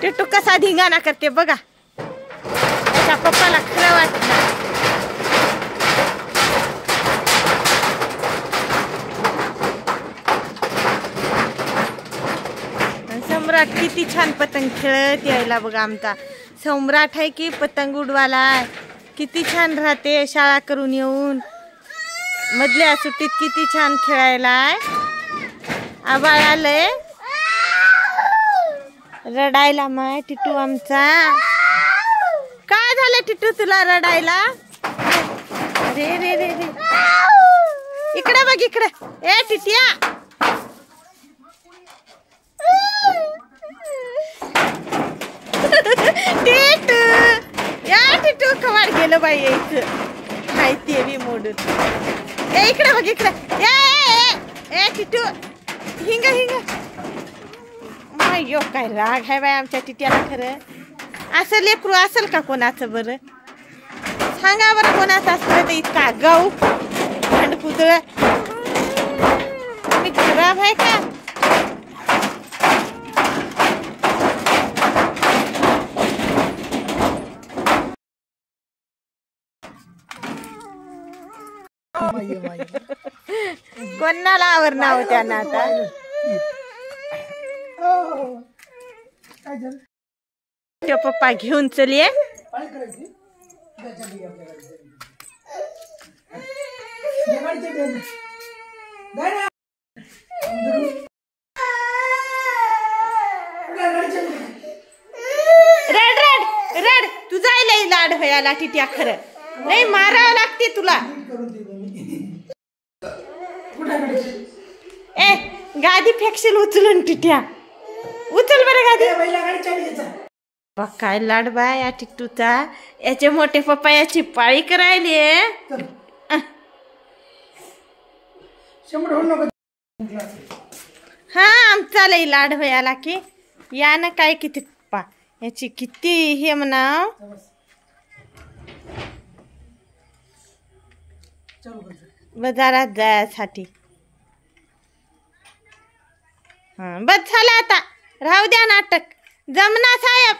टिटू कसा धिंगाणा करते बघा. त्याच्या पप्पाला खरं वाटलं. सम्राट किती छान पतंग खेळत यायला बघा. आमचा सम्राट आहे की पतंग उडवाला किती छान राहते. शाळा करून येऊन मधल्या सुट्टीत किती छान खेळायला. आबाळ आलंय रडायला. माय टिटू आमचा काय झालं टिटू तुला रडायला. रे रे रे रे इकडे बघ इकडे. ए टिटिया टिटू या टिटू कवाड गेलं बाई यायचं माहितीये मी मोडून. ए इकडे बघ इकडे. ए टिटू हिंग हिंग. अयो काय राग आहे बाई आमच्या टिट्याला. खरं असं लेकरू असेल का कोणाचं बरं सांगा बरं. कोणाचं असलं तर इतका गाऊ भांडकुदळ मी खराब आहे का. कोणाला आवरणार होत्या ना आता. तो पप्पा घेऊन चलिये. रड रड रड तू जायला लाड व्हायला टिट्या. खरं नाही मारावं लागते तुला. ए गादी फेकशील उचलून टिट्या. उचल बरं गादी. काय लाड बाय या टिट्टूचा. याचे मोठे पप्पा याची पाळी करायली. हा आमचा लई लाड व्हायला की या ना काय किती पप्पा याची किती हे म्हणाव. बाजारात जायसाठी. हा बस झालं आता. राहू द्या नाटक. जमना साहेब.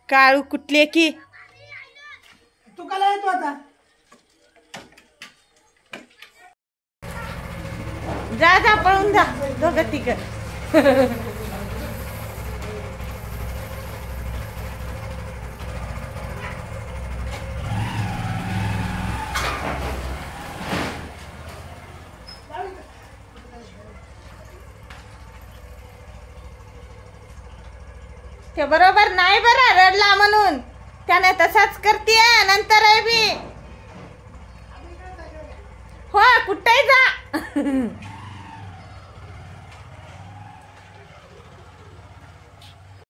काळू कुठले की तू काला येतो आता. जा जा पळून जा दोघं तिघ. ते बरोबर नाही बरं रडला म्हणून त्याने तसाच करते नंतर आहे बी. हो कुठे जा.